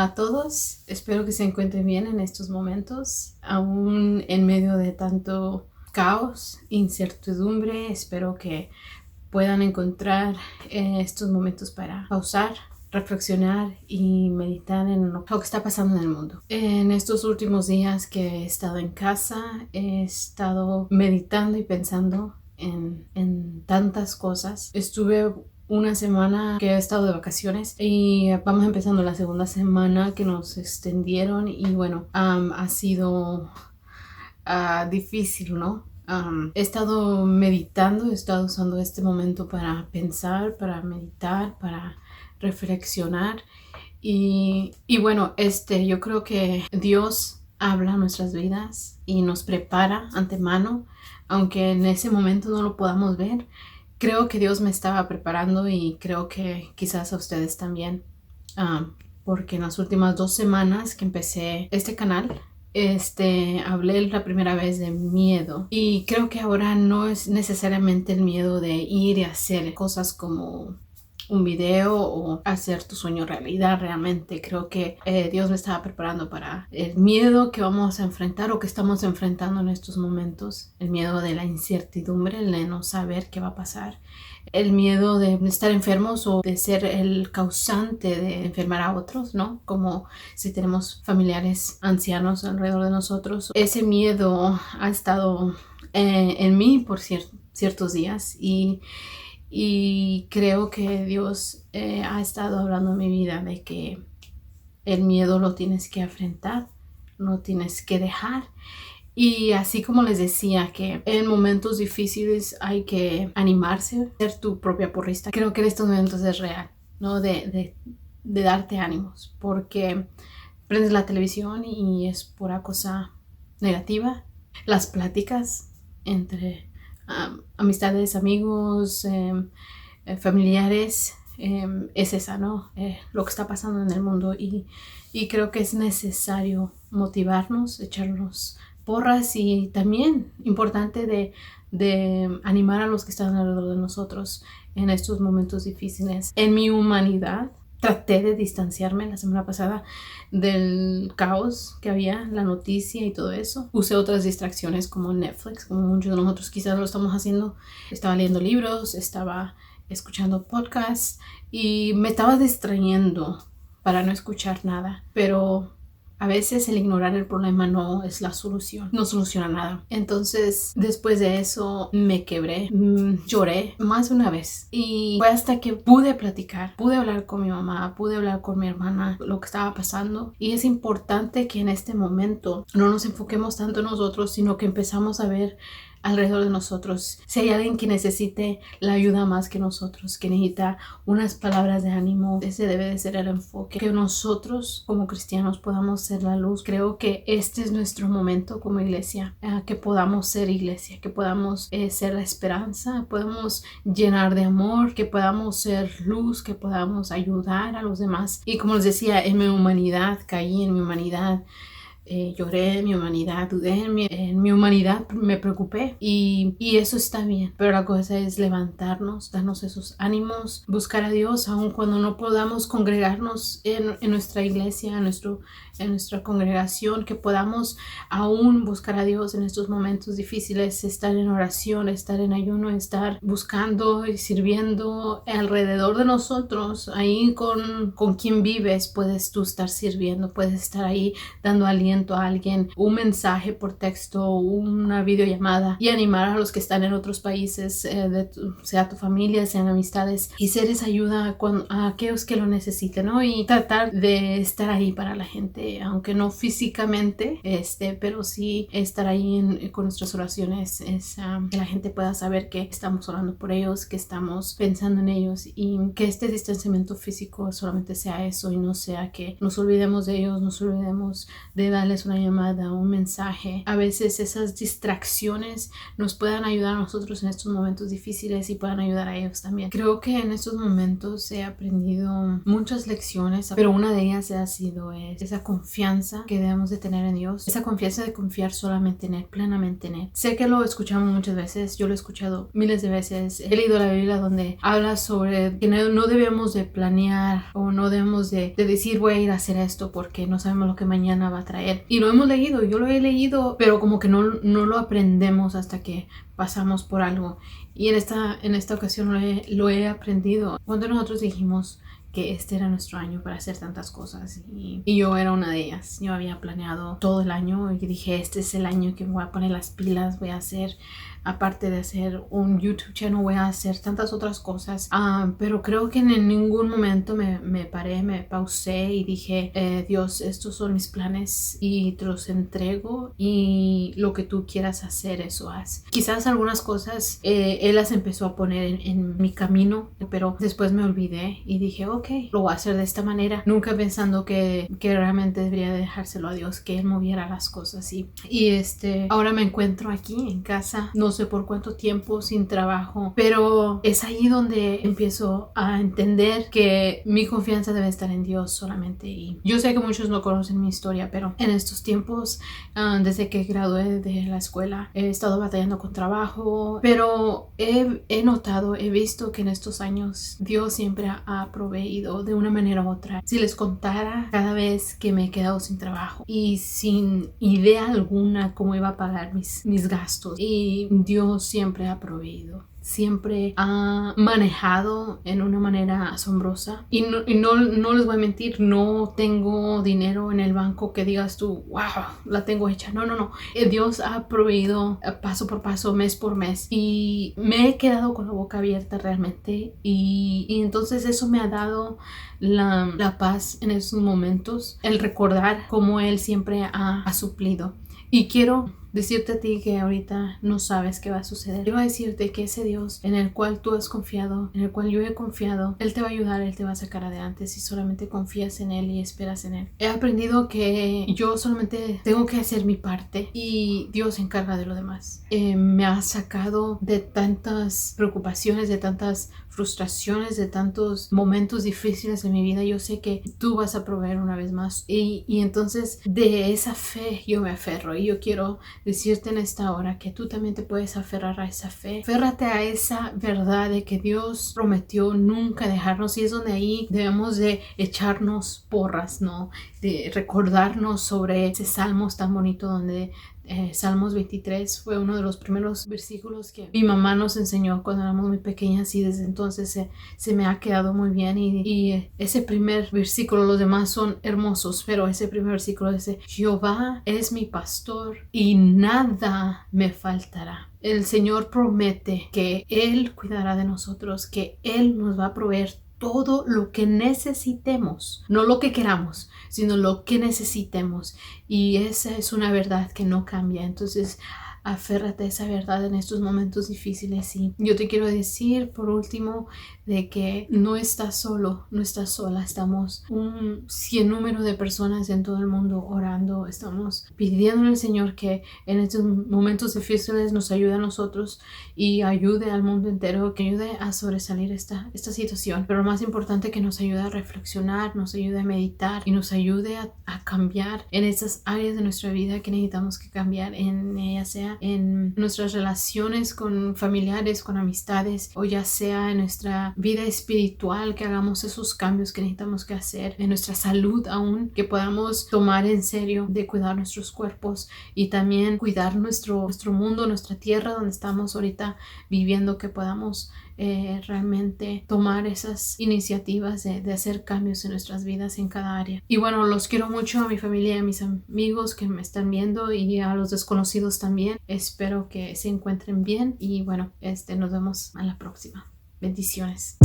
a todos, espero que se encuentren bien en estos momentos, aún en medio de tanto caos, incertidumbre. Espero que puedan encontrar estos momentos para pausar, reflexionar y meditar en lo que está pasando en el mundo. En estos últimos días que he estado en casa, he estado meditando y pensando en tantas cosas. Estuve una semana que he estado de vacaciones y vamos empezando la segunda semana que nos extendieron y bueno, ha sido difícil, ¿no? He estado meditando, he estado usando este momento para pensar, para meditar, para reflexionar y bueno, yo creo que Dios habla a nuestras vidas y nos prepara antemano, aunque en ese momento no lo podamos ver. Creo que Dios me estaba preparando y creo que quizás a ustedes también, porque en las últimas 2 semanas que empecé este canal, hablé la primera vez de miedo y creo que ahora no es necesariamente el miedo de ir y hacer cosas como un video o hacer tu sueño realidad. Realmente creo que Dios me estaba preparando para el miedo que vamos a enfrentar o que estamos enfrentando en estos momentos, el miedo de la incertidumbre, el de no saber qué va a pasar, el miedo de estar enfermos o de ser el causante de enfermar a otros, ¿no? Como si tenemos familiares ancianos alrededor de nosotros. Ese miedo ha estado en mí por ciertos días y creo que Dios ha estado hablando en mi vida de que el miedo lo tienes que enfrentar, lo tienes que dejar. Y así como les decía que en momentos difíciles hay que animarse, ser tu propia porrista. Creo que en estos momentos es real, ¿no? De darte ánimos, porque prendes la televisión y es pura cosa negativa. Las pláticas entre amistades, amigos, familiares, es esa, ¿no? Lo que está pasando en el mundo y creo que es necesario motivarnos, echarnos porras y también importante de animar a los que están alrededor de nosotros en estos momentos difíciles. En mi humanidad traté de distanciarme la semana pasada del caos que había, la noticia y todo eso. Usé otras distracciones como Netflix, como muchos de nosotros quizás lo estamos haciendo. Estaba leyendo libros, estaba escuchando podcasts y me estaba distrayendo para no escuchar nada, pero a veces el ignorar el problema no es la solución, no soluciona nada. Entonces, después de eso me quebré, lloré más de una vez y fue hasta que pude platicar, pude hablar con mi mamá, pude hablar con mi hermana lo que estaba pasando. Y es importante que en este momento no nos enfoquemos tanto en nosotros, sino que empezamos a ver alrededor de nosotros. Si hay alguien que necesite la ayuda más que nosotros, que necesita unas palabras de ánimo, ese debe de ser el enfoque. Que nosotros como cristianos podamos ser la luz. Creo que este es nuestro momento como iglesia, que podamos ser iglesia, que podamos ser la esperanza, podamos llenar de amor, que podamos ser luz, que podamos ayudar a los demás. Y como les decía, en mi humanidad, caí en mi humanidad. Lloré en mi humanidad, dudé en mi humanidad, me preocupé y eso está bien, pero la cosa es levantarnos, darnos esos ánimos, buscar a Dios aun cuando no podamos congregarnos en nuestra iglesia, en nuestra congregación, que podamos aún buscar a Dios en estos momentos difíciles, estar en oración, estar en ayuno, estar buscando y sirviendo alrededor de nosotros, ahí con quien vives, puedes tú estar sirviendo, puedes estar ahí dando aliento a alguien, un mensaje por texto, una videollamada y animar a los que están en otros países, sea tu familia, sean amistades, y ser esa ayuda a aquellos que lo necesiten, ¿no? Y tratar de estar ahí para la gente, aunque no físicamente, pero sí estar ahí con nuestras oraciones, que la gente pueda saber que estamos orando por ellos, que estamos pensando en ellos y que este distanciamiento físico solamente sea eso y no sea que nos olvidemos de ellos, nos olvidemos de dar darles una llamada, un mensaje. A veces esas distracciones nos puedan ayudar a nosotros en estos momentos difíciles y puedan ayudar a ellos también. Creo que en estos momentos he aprendido muchas lecciones, pero una de ellas ha sido esa confianza que debemos de tener en Dios, esa confianza de confiar solamente en Él, plenamente en Él. Sé que lo escuchamos muchas veces, yo lo he escuchado miles de veces. He leído la Biblia donde habla sobre que no debemos de planear o no debemos de decir voy a ir a hacer esto porque no sabemos lo que mañana va a traer. Y lo hemos leído, yo lo he leído, pero como que no lo aprendemos hasta que pasamos por algo. Y en esta ocasión lo he aprendido. Cuando nosotros dijimos que este era nuestro año para hacer tantas cosas y yo era una de ellas. Yo había planeado todo el año y dije, este es el año que me voy a poner las pilas, voy a hacer, aparte de hacer un YouTube channel, voy a hacer tantas otras cosas. Pero creo que en ningún momento me paré, me pausé y dije, Dios, estos son mis planes y te los entrego y lo que tú quieras hacer, eso haz. Quizás algunas cosas Él las empezó a poner en mi camino, pero después me olvidé y dije, ok, lo voy a hacer de esta manera, nunca pensando que realmente debería dejárselo a Dios, que Él moviera las cosas. Y ahora me encuentro aquí en casa, no sé por cuánto tiempo, sin trabajo, pero es ahí donde empiezo a entender que mi confianza debe estar en Dios solamente. Y yo sé que muchos no conocen mi historia, pero en estos tiempos, desde que gradué de la escuela, he estado batallando con trabajo, pero he notado, he visto que en estos años Dios siempre ha proveído de una manera u otra. Si les contara cada vez que me he quedado sin trabajo y sin idea alguna cómo iba a pagar mis gastos, y Dios siempre ha proveído, siempre ha manejado en una manera asombrosa. Y no les voy a mentir, no tengo dinero en el banco que digas tú, wow, la tengo hecha. No. Dios ha proveído paso por paso, mes por mes, y me he quedado con la boca abierta realmente. Y entonces eso me ha dado la paz en esos momentos, el recordar cómo Él siempre ha suplido. Y quiero decirte a ti que ahorita no sabes qué va a suceder. Quiero decirte que ese Dios en el cual tú has confiado, en el cual yo he confiado, Él te va a ayudar, Él te va a sacar adelante si solamente confías en Él y esperas en Él. He aprendido que yo solamente tengo que hacer mi parte y Dios se encarga de lo demás. Me ha sacado de tantas preocupaciones, de tantas frustraciones, de tantos momentos difíciles en mi vida. Yo sé que tú vas a proveer una vez más y entonces de esa fe yo me aferro, y yo quiero decirte en esta hora que tú también te puedes aferrar a esa fe. Aférrate a esa verdad de que Dios prometió nunca dejarnos, y es donde ahí debemos de echarnos porras, ¿no? De recordarnos sobre ese salmos tan bonito donde Salmos 23 fue uno de los primeros versículos que mi mamá nos enseñó cuando éramos muy pequeñas, y desde entonces se me ha quedado muy bien. Y ese primer versículo, los demás son hermosos, pero ese primer versículo dice: Jehová es mi pastor y nada me faltará. El Señor promete que Él cuidará de nosotros, que Él nos va a proveer todo lo que necesitemos, no lo que queramos, sino lo que necesitemos. Y esa es una verdad que no cambia. Entonces aférrate a esa verdad en estos momentos difíciles. Y yo te quiero decir por último de que no estás solo, no estás sola. Estamos un sinnúmero de personas en todo el mundo orando, estamos pidiéndole al Señor que en estos momentos difíciles nos ayude a nosotros y ayude al mundo entero, que ayude a sobresalir esta situación. Pero lo más importante, que nos ayude a reflexionar, nos ayude a meditar y nos ayude a cambiar en esas áreas de nuestra vida que necesitamos que cambiar, en ella sea en nuestras relaciones con familiares, con amistades, o ya sea en nuestra vida espiritual, que hagamos esos cambios que necesitamos que hacer, en nuestra salud aún, que podamos tomar en serio de cuidar nuestros cuerpos y también cuidar nuestro mundo, nuestra tierra donde estamos ahorita viviendo, que podamos realmente tomar esas iniciativas de hacer cambios en nuestras vidas en cada área. Y bueno, los quiero mucho, a mi familia, a mis amigos que me están viendo y a los desconocidos también. Espero que se encuentren bien y bueno, nos vemos a la próxima. Bendiciones.